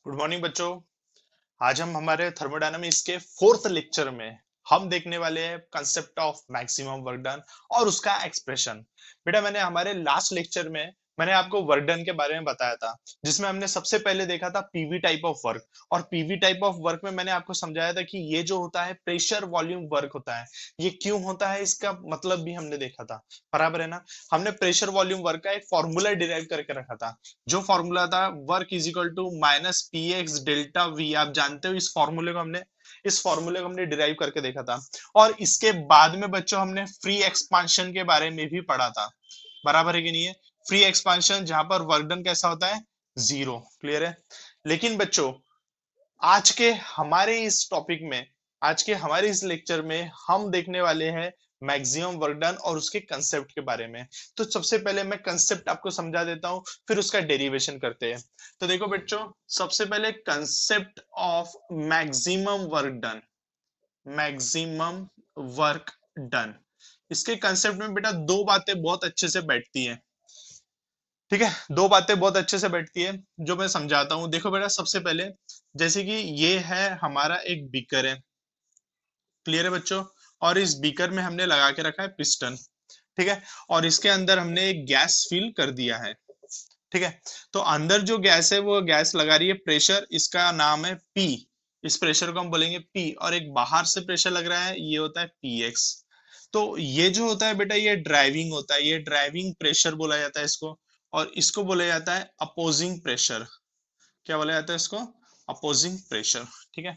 Good morning बच्चों। आज हम हमारे थर्मोडायनामिक्स के फोर्थ लेक्चर में हम देखने वाले हैं concept of maximum work done और उसका एक्सप्रेशन। बेटा मैंने हमारे लास्ट लेक्चर में मैंने आपको वर्क डन के बारे में बताया था, जिसमें हमने सबसे पहले देखा था पीवी टाइप ऑफ वर्क। और पीवी टाइप ऑफ वर्क में मैंने आपको समझाया था कि ये जो होता है प्रेशर वॉल्यूम वर्क होता है। ये क्यों होता है इसका मतलब भी हमने देखा था, बराबर है ना। हमने प्रेशर वॉल्यूम वर्क का एक फॉर्मूला डिराइव करके रखा था, जो फॉर्मूला था work is equal to minus P X delta V. आप जानते हो इस फॉर्मूले को हमने डिराइव करके देखा था। और इसके बाद में बच्चों हमने फ्री एक्सपांशन के बारे में भी पढ़ा था, बराबर है कि नहीं है। फ्री एक्सपांशन जहां पर वर्क डन कैसा होता है, जीरो। क्लियर है। लेकिन बच्चों आज के हमारे इस टॉपिक में, आज के हमारे इस लेक्चर में हम देखने वाले हैं मैक्सिमम वर्क डन और उसके कंसेप्ट के बारे में। तो सबसे पहले मैं कंसेप्ट आपको समझा देता हूं, फिर उसका डेरिवेशन करते हैं। तो देखो बच्चों, सबसे पहले concept of maximum work done. Maximum work done, इसके कंसेप्ट में बेटा दो बातें बहुत अच्छे से बैठती हैं। ठीक है, दो बातें बहुत अच्छे से बैठती है जो मैं समझाता हूं। देखो बेटा, सबसे पहले जैसे कि ये है हमारा एक बीकर है। क्लियर है बच्चों। और इस बीकर में हमने लगा के रखा है पिस्टन। ठीक है। और इसके अंदर हमने एक गैस फिल कर दिया है। ठीक है। तो अंदर जो गैस है वो गैस लगा रही है प्रेशर, इसका नाम है पी। इस प्रेशर को हम बोलेंगे पी। और एक बाहर से प्रेशर लग रहा है, ये होता है पी एक्स। तो ये जो होता है बेटा, ये ड्राइविंग होता है, ये ड्राइविंग प्रेशर बोला जाता है इसको। और इसको बोला जाता है अपोजिंग प्रेशर। क्या बोला जाता है इसको? Opposing pressure. ठीक है।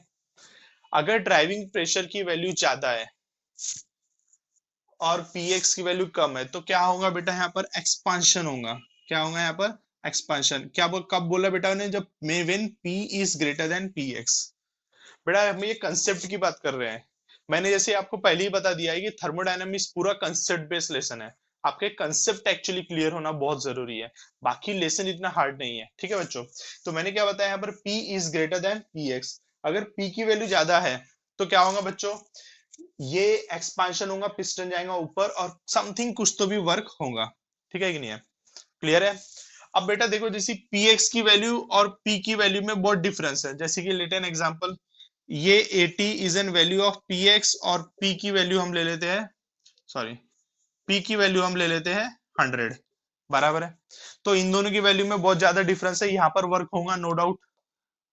अगर ड्राइविंग प्रेशर की वैल्यू ज्यादा है और पीएक्स की वैल्यू कम है तो क्या होगा बेटा, यहाँ पर एक्सपांशन होगा। क्या होगा यहाँ पर? एक्सपांशन। कब बोला बेटा ने? जब मे when P is greater than P X. बेटा हम ये कंसेप्ट की बात कर रहे हैं। मैंने जैसे आपको पहले ही बता दिया है कि थर्मोडायनामिक्स पूरा कंसेप्ट बेस्ड लेसन है। आपके कंसेप्ट एक्चुअली क्लियर होना बहुत जरूरी है, बाकी लेसन इतना हार्ड नहीं है। ठीक है बच्चों। तो मैंने क्या बताया यहाँ पर, P is greater than P x. अगर P की वैल्यू ज्यादा है तो क्या होगा बच्चों, ये एक्सपांशन होगा, पिस्टन जाएगा ऊपर और समथिंग कुछ तो भी वर्क होगा। ठीक है कि नहीं है? क्लियर है। अब बेटा देखो, जैसे पी एक्स की वैल्यू और पी की वैल्यू में बहुत डिफरेंस है। जैसे कि लेट एन एग्जांपल, ये 80 is an value of P x और पी की वैल्यू हम ले लेते हैं, सॉरी, पी की वैल्यू हम ले लेते हैं 100। बराबर है। तो इन दोनों की वैल्यू में बहुत ज्यादा डिफरेंस है। यहाँ पर वर्क होगा, नो डाउट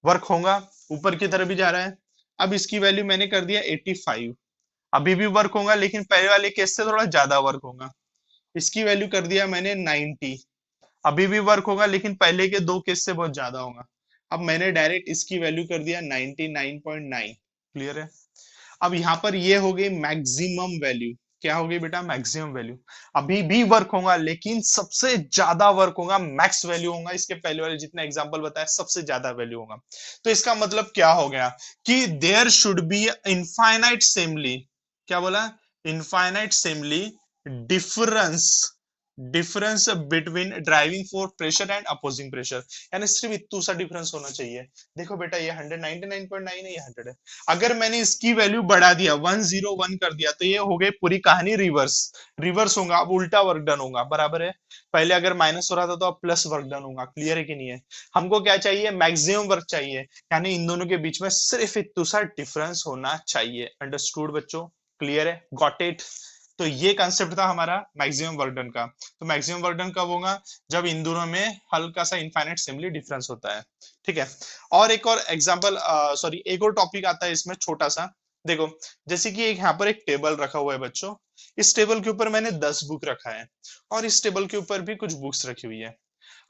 वर्क होगा, ऊपर की तरफ भी जा रहा है। अब इसकी वैल्यू मैंने कर दिया 85। अभी भी वर्क होगा, लेकिन पहले वाले केस से थोड़ा ज्यादा वर्क होगा। इसकी वैल्यू कर दिया मैंने 90। अभी भी वर्क होगा, लेकिन पहले के दो केस से बहुत ज्यादा होगा। अब मैंने डायरेक्ट इसकी वैल्यू कर दिया 99.9। क्लियर है। अब यहाँ पर ये हो गई मैक्सिमम वैल्यू। क्या हो गई बेटा? Maximum value. अभी भी वर्क होगा, लेकिन सबसे ज्यादा वर्क होगा, मैक्स वैल्यू होगा। इसके पहले वाले जितना एग्जांपल बताया, सबसे ज्यादा वैल्यू होगा। तो इसका मतलब क्या हो गया कि there should be infinitesimally. क्या बोला? Infinitesimally difference, difference between driving force pressure and opposing pressure. यानी सिर्फ इतना सा डिफरेंस होना चाहिए। देखो बेटा, ये 199.9 है, ये 100 है। अगर मैंने इसकी वैल्यू बढ़ा दिया, 101 कर दिया, तो ये हो गई पूरी कहानी रिवर्स। रिवर्स होगा, अब उल्टा वर्क डन होगा। बराबर है। पहले अगर माइनस हो रहा था तो अब प्लस वर्क डन होगा। क्लियर है कि नहीं है? हमको क्या चाहिए? मैक्सिमम वर्क चाहिए। यानी इन दोनों के बीच में सिर्फ इतना सा डिफरेंस होना चाहिए। अंडरस्टूड बच्चों? क्लियर है? Got it? तो ये कंसेप्ट था हमारा मैक्सिमम वर्क डन का। तो मैक्सिमम वर्क डन कब होगा? जब इन दोनों में हल्का सा इनफाइनाइट सिमिली डिफरेंस होता है। ठीक है। और एक और एग्जांपल, सॉरी, एक और टॉपिक आता है इसमें छोटा सा। देखो, जैसे कि एक यहाँ पर एक टेबल रखा हुआ है बच्चों। इस टेबल के ऊपर मैंने 10 बुक रखा है और इस टेबल के ऊपर भी कुछ बुक्स रखी हुई है।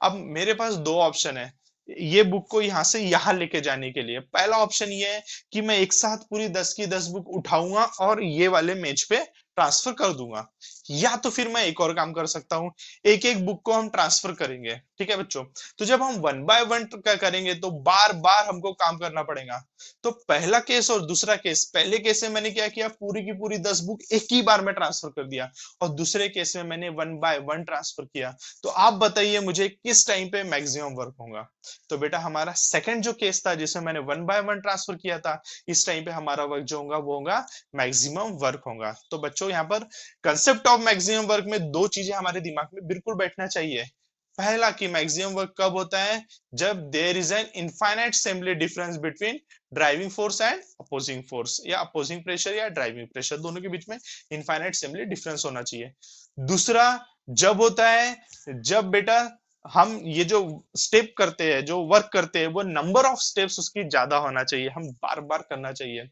अब मेरे पास दो ऑप्शन है ये बुक को यहां से यहां लेके जाने के लिए। पहला ऑप्शन ये है कि मैं एक साथ पूरी 10 की 10 बुक उठाऊंगा और ये वाले मेज पे ट्रांसफर कर दूंगा। या तो फिर मैं एक और काम कर सकता हूं, एक एक बुक को हम ट्रांसफर करेंगे। ठीक है बच्चों। तो जब हम वन बाय वन करेंगे तो बार बार हमको काम करना पड़ेगा। तो पहला केस और दूसरा केस, पहले केस में मैंने क्या किया, पूरी की पूरी 10 बुक एक ही बार में ट्रांसफर कर दिया और दूसरे केस में मैंने वन बाय वन ट्रांसफर किया। तो आप बताइए मुझे किस टाइम पे मैक्सिमम वर्क होगा? तो बेटा हमारा सेकंड जो केस था जिसमें मैंने वन बाय वन ट्रांसफर किया था, इस टाइम पे हमारा वर्क जो होगा वो होगा मैक्सिमम वर्क होगा। तो बच्चों यहाँ पर कंसेप्ट ऑफ मैक्सिमम वर्क में दो चीजें हमारे दिमाग में बिल्कुल बैठना चाहिए। पहला कि मैक्सिमम वर्क कब होता है, जब there is an infinitesimally difference between driving force and opposing force, या अपोजिंग प्रेशर या ड्राइविंग प्रेशर, दोनों के बीच में इनफाइनाइट सिंपली डिफरेंस होना चाहिए। दूसरा जब होता है, जब बेटा हम ये जो स्टेप करते हैं, जो वर्क करते हैं, वो नंबर ऑफ स्टेप्स उसकी ज्यादा होना चाहिए, हम बार बार करना चाहिए।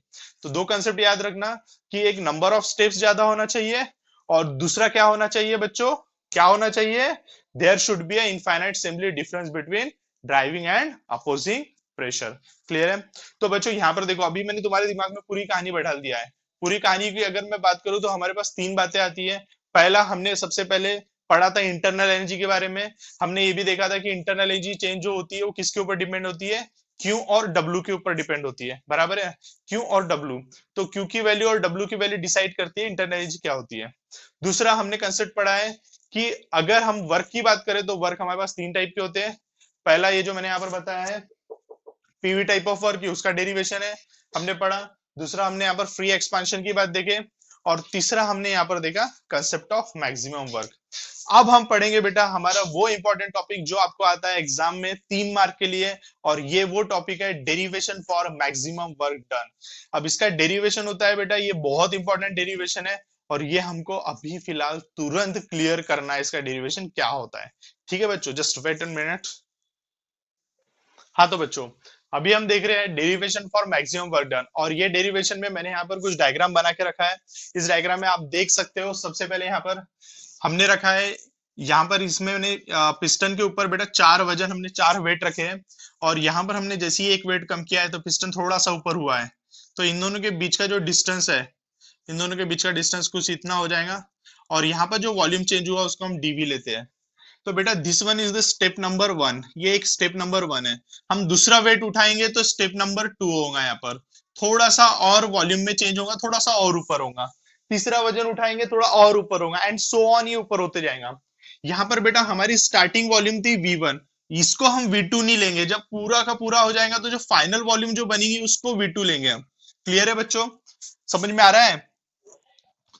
तो दो कंसेप्ट याद रखना कि एक नंबर ऑफ स्टेप्स ज्यादा होना चाहिए, और दूसरा क्या होना चाहिए बच्चों, क्या होना चाहिए, there should be a infinitesimally difference between driving and opposing pressure. Clear है? तो बच्चों यहाँ पर देखो, अभी मैंने तुम्हारे दिमाग में पूरी कहानी बैठा दिया है। पूरी कहानी की अगर मैं बात करूं तो हमारे पास तीन बातें आती है। पहला, हमने सबसे पहले पढ़ा था इंटरनल एनर्जी के बारे में। हमने ये भी देखा था कि इंटरनल एनर्जी चेंज जो होती है वो किसके ऊपर डिपेंड होती है, क्यू और डब्ल्यू के ऊपर डिपेंड होती है, बराबर है, क्यू और डब्ल्यू। तो क्यू की वैल्यू और डब्ल्यू की वैल्यू डिसाइड करती है इंटरनल एनर्जी क्या होती है। दूसरा हमने कंसेप्ट पढ़ा है कि अगर हम वर्क की बात करें तो वर्क हमारे पास तीन टाइप के होते हैं। पहला ये जो मैंने यहाँ पर बताया है पीवी टाइप ऑफ वर्क, उसका डेरिवेशन है, हमने पढ़ा। दूसरा हमने यहाँ पर फ्री एक्सपांशन की बात देखे, और तीसरा हमने यहाँ पर देखा कंसेप्ट ऑफ मैक्सिमम वर्क। अब हम पढ़ेंगे बेटा हमारा वो इंपॉर्टेंट टॉपिक जो आपको आता है एग्जाम में 3 मार्क के लिए, और ये वो टॉपिक है derivation for maximum work done. अब इसका डेरिवेशन होता है बेटा, ये बहुत इंपॉर्टेंट डेरिवेशन है, और ये हमको अभी फिलहाल तुरंत क्लियर करना है, इसका डेरिवेशन क्या होता है। ठीक है बच्चों, जस्ट वेट एन मिनट। हाँ तो बच्चों, अभी हम देख रहे हैं derivation for maximum work done, और ये डेरिवेशन में मैंने यहाँ पर कुछ डायग्राम बना के रखा है। इस डायग्राम में आप देख सकते हो, सबसे पहले यहाँ पर हमने रखा है, यहाँ पर इसमें मैंने पिस्टन के ऊपर बेटा 4 वजन, हमने 4 वेट रखे हैं, और यहाँ पर हमने जैसे ही एक वेट कम किया है तो पिस्टन थोड़ा सा ऊपर हुआ है, तो इन दोनों के बीच का जो डिस्टेंस है, इन दोनों के बीच का डिस्टेंस कुछ इतना हो जाएगा, और यहाँ पर जो वॉल्यूम चेंज हुआ उसको हम डीवी लेते हैं। तो बेटा this one is the step number 1, ये एक स्टेप नंबर 1 है। हम दूसरा वेट उठाएंगे तो स्टेप नंबर 2 होगा, यहाँ पर थोड़ा सा और वॉल्यूम में चेंज होगा, थोड़ा सा और ऊपर होगा। तीसरा वजन उठाएंगे, थोड़ा और ऊपर होगा, एंड सो ऑन, ये ऊपर होते जाएगा। यहाँ पर बेटा हमारी स्टार्टिंग वॉल्यूम थी V1, इसको हम V2 नहीं लेंगे, जब पूरा का पूरा हो जाएगा तो जो फाइनल वॉल्यूम जो बनेगी उसको V2 लेंगे हम। क्लियर है बच्चों, समझ में आ रहा है?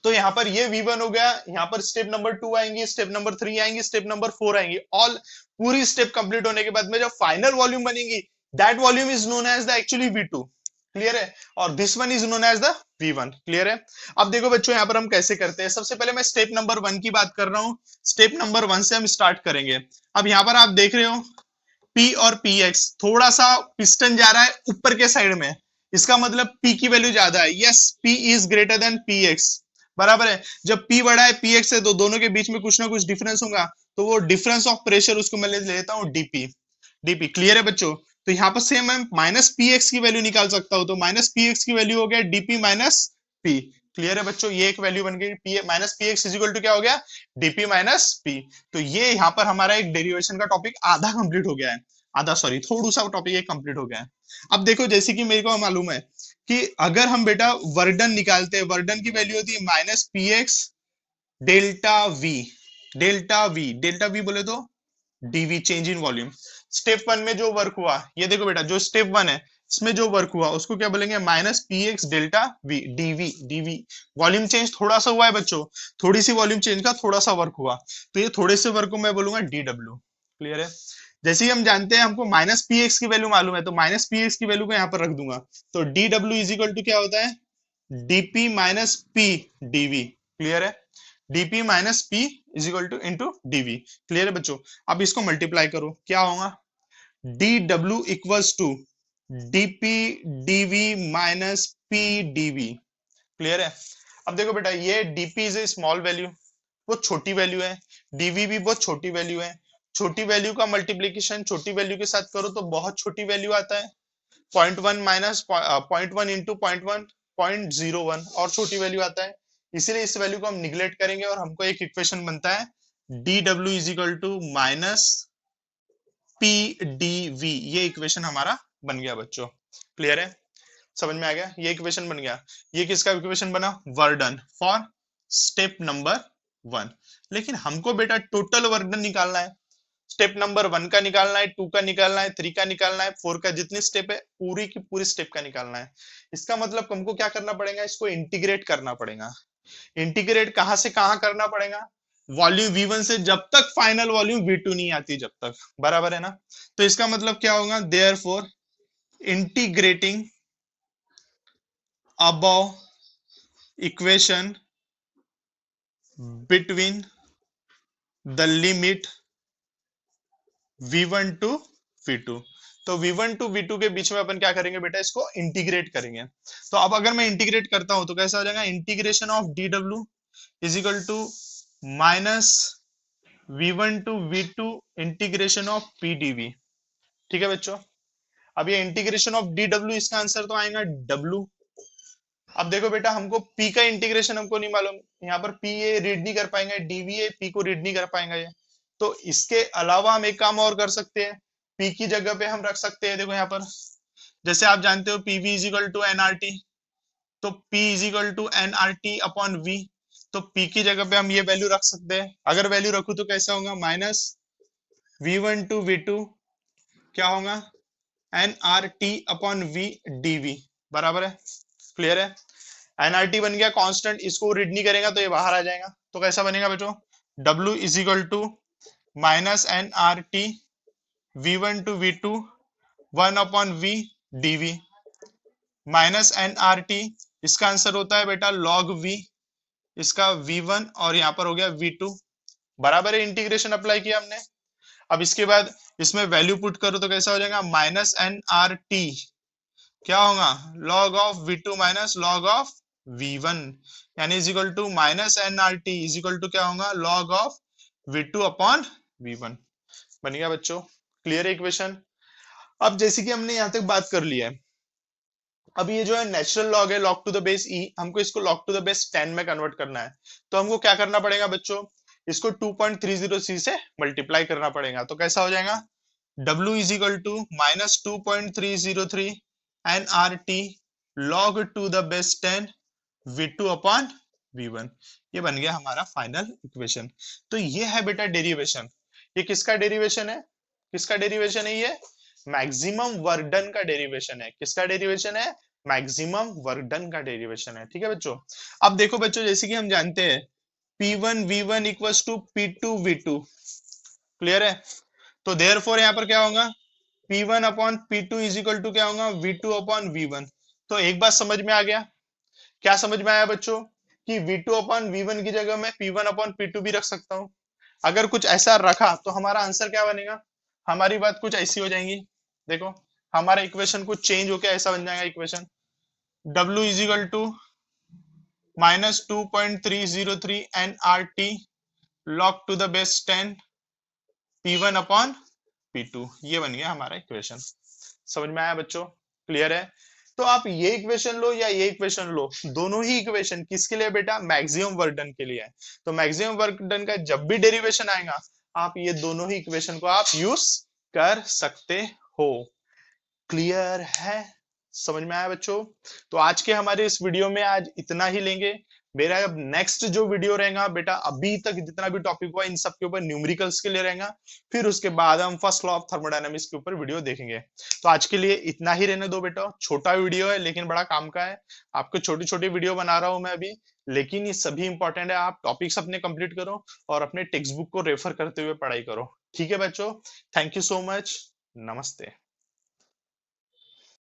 तो यहाँ पर ये V1 हो गया, यहाँ पर स्टेप नंबर 2 आएंगी, स्टेप नंबर 3 आएंगी, स्टेप नंबर 4 आएंगी। ऑल पूरी स्टेप कंप्लीट होने के बाद में जो फाइनल वॉल्यूम बनेगी, that volume is known as the actually V2। Clear है? और this one is known as the V1। Clear है? अब देखो बच्चों यहाँ पर हम कैसे करते हैं। सबसे पहले मैं स्टेप नंबर 1 की बात कर रहा हूँ, स्टेप नंबर 1 से हम स्टार्ट करेंगे। अब यहाँ पर आप देख रहे हो P और PX, थोड़ा सा पिस्टन जा रहा है ऊपर के साइड में, इसका मतलब P की वैल्यू ज्यादा है। Yes, P is greater then PX, बराबर है। जब P बड़ा है PX है तो दोनों के बीच में कुछ ना कुछ डिफरेंस होगा, तो वो डिफरेंस ऑफ प्रेशर उसको मैं ले लेता हूँ DP। DP क्लियर है बच्चों? तो यहाँ पर से मैं माइनस PX की वैल्यू निकाल सकता हूँ, तो माइनस PX की वैल्यू हो गया DP माइनस P। क्लियर है बच्चों? ये एक वैल्यू बन गई, minus PX is equal to क्या हो गया, DP माइनस P। तो ये यहाँ पर हमारा एक डेरिवेशन का टॉपिक आधा कंप्लीट हो गया है, आधा सॉरी थोड़ा सा टॉपिक एक कंप्लीट हो गया है। अब देखो जैसे कि मेरे को मालूम है कि अगर हम बेटा वर्डन निकालते हैं, वर्डन की वैल्यू होती है minus PX delta V, delta V, delta V बोले तो DV, change in volume. Step 1 में जो वर्क हुआ, ये देखो बेटा जो स्टेप 1 है इसमें जो वर्क हुआ उसको क्या बोलेंगे, minus PX delta V, DV, DV। Volume change थोड़ा सा हुआ है बच्चों, थोड़ी सी वॉल्यूम चेंज का थोड़ा सा वर्क हुआ, तो ये थोड़े से वर्क को मैं बोलूंगा DW। क्लियर है? जैसे ही हम जानते हैं हमको माइनस PX की वैल्यू मालूम है, तो माइनस PX की वैल्यू को यहाँ पर रख दूंगा, तो DW इज इक्वल टू क्या होता है, DP minus P DV। Clear है? DP minus P is equal to into DV। Clear है बच्चों? अब इसको मल्टीप्लाई करो, क्या होगा, DW equals to DP DV minus P DV। Clear है? अब देखो बेटा ये DP is a small value, वो छोटी वैल्यू है, DV भी बहुत छोटी वैल्यू है। छोटी वैल्यू का मल्टीप्लीकेशन छोटी वैल्यू के साथ करो तो बहुत छोटी वैल्यू आता है, 0.1 माइनस 0.1 इंटू 0.1, 0.01 और छोटी वैल्यू आता है। इसीलिए इस वैल्यू को हम निगलेक्ट करेंगे और हमको एक इक्वेशन बनता है DW is equal to minus PDV। ये इक्वेशन हमारा बन गया बच्चों। क्लियर है? समझ में आ गया? ये इक्वेशन बन गया। ये किसका इक्वेशन बना, work done for step number 1। लेकिन हमको बेटा टोटल वर्क डन निकालना है, स्टेप नंबर 1 का निकालना है, 2 का निकालना है, 3 का निकालना है, 4 का, जितनी स्टेप है पूरी की पूरी स्टेप का निकालना है। इसका मतलब हमको क्या करना पड़ेगा, इसको इंटीग्रेट करना पड़ेगा। इंटीग्रेट कहां से कहां करना पड़ेगा, वॉल्यूम V1 से जब तक फाइनल वॉल्यूम V2 नहीं आती, जब तक, बराबर है ना। तो इसका मतलब क्या होगा, therefore integrating above equation between the limit V1 to V2, तो V1 टू V2 के बीच में अपन क्या करेंगे बेटा, इसको इंटीग्रेट करेंगे। तो अब अगर मैं इंटीग्रेट करता हूं तो कैसा हो जाएगा, integration of dw is equal to minus V1 to V2 integration of PdV। ठीक है बच्चों, अब ये इंटीग्रेशन ऑफ dw, इसका आंसर तो आएगा W। अब देखो बेटा, हमको P का इंटीग्रेशन हमको नहीं मालूम, यहाँ पर P ये रीड नहीं कर पाएंगे, dV ये P को रीड नहीं कर पाएंगे ये। तो इसके अलावा हम एक काम और कर सकते हैं, P की जगह पे हम रख सकते हैं, देखो यहाँ पर जैसे आप जानते हो PV is equal to NRT, तो P is equal to NRT upon V, तो P की जगह पे हम ये वैल्यू रख सकते हैं। अगर वैल्यू रखू तो कैसा होगा, माइनस V1 टू V2 क्या होगा, NRT अपॉन V dV, बराबर है, क्लियर है। एनआरटी बन गया कांस्टेंट, इसको रीड नहीं करेगा तो ये बाहर आ जाएगा, तो कैसा बनेगा बच्चों, W is equal to minus NRT V1 to V2 1 upon V dV minus NRT, इसका आंसर होता है बेटा log V, इसका V1 और यहाँ पर हो गया V2, बराबर है, इंटीग्रेशन अप्लाई किया हमने। अब इसके बाद इसमें वैल्यू पुट करो तो कैसा हो जाएगा, माइनस NRT क्या होगा, log of V2 minus log of V1, यानी is equal to minus NRT is equal to क्या होगा, log of V2 upon V1, बन गया बच्चों, क्लियर है इक्वेशन। अब जैसे कि हमने यहां तक बात कर लिया है, अब ये जो है नेचुरल लॉग है, log to the base e, हमको इसको log टू द बेस 10 में कन्वर्ट करना है। तो हमको क्या करना पड़ेगा बच्चों, इसको 2.30c से मल्टीप्लाई करना पड़ेगा, तो कैसा हो जाएगा, W is equal to minus 2.303 NRT log to the base 10 V2 upon V1, ये बन गया हमारा फाइनल इक्वेशन। तो ये है बेटा डेरिवेशन, ये किसका डेरिवेशन है, किसका डेरिवेशन है, ये मैक्सिमम वर्क डन का डेरिवेशन है, किसका डेरिवेशन है, मैक्सिमम वर्क डन का डेरिवेशन है। ठीक है बच्चों, अब देखो बच्चों, जैसे कि हम जानते हैं P1 V1 equals to P2 V2, clear है। तो देयरफॉर यहाँ पर क्या होगा, P1 upon P2 is equal to क्या होगा, V2 अपॉन V1। तो एक बात समझ में आ गया, क्या समझ में आया बच्चों, कि V2 अपॉन V1 की जगह मैं P1 अपॉन P2 भी रख सकता हूं। अगर कुछ ऐसा रखा तो हमारा आंसर क्या बनेगा, हमारी बात कुछ ऐसी हो जाएंगी, देखो हमारा इक्वेशन कुछ चेंज होकर ऐसा बन जाएगा equation, W is equal to minus 2.303 NRT log to the base 10 P1 upon P2, ये बन गया हमारा इक्वेशन। समझ में आया बच्चों, क्लियर है। तो आप ये इक्वेशन लो या ये इक्वेशन लो, दोनों ही इक्वेशन किसके लिए बेटा, मैक्सिमम वर्क डन के लिए है। तो मैक्सिमम वर्क डन का जब भी डेरिवेशन आएगा, आप ये दोनों ही इक्वेशन को आप यूज कर सकते हो, क्लियर है, समझ में आया बच्चों। तो आज के हमारे इस वीडियो में आज इतना ही लेंगे। मेरा अब नेक्स्ट जो वीडियो रहेगा बेटा, अभी तक जितना भी टॉपिक हुआ इन सब के ऊपर न्यूमेरिकल्स के लिए रहेगा, फिर उसके बाद हम फर्स्ट लॉ ऑफ थर्मोडायनामिक्स के ऊपर वीडियो देखेंगे। तो आज के लिए इतना ही रहने दो बेटा, छोटा वीडियो है लेकिन बड़ा काम का है, आपको छोटी छोटी वीडियो बना रहा हूं मैं अभी, लेकिन ये सभी इंपॉर्टेंट है। आप टॉपिक्स अपने कंप्लीट करो और अपने टेक्स्ट बुक को रेफर करते हुए पढ़ाई करो, ठीक है बच्चों। थैंक यू सो मच, नमस्ते।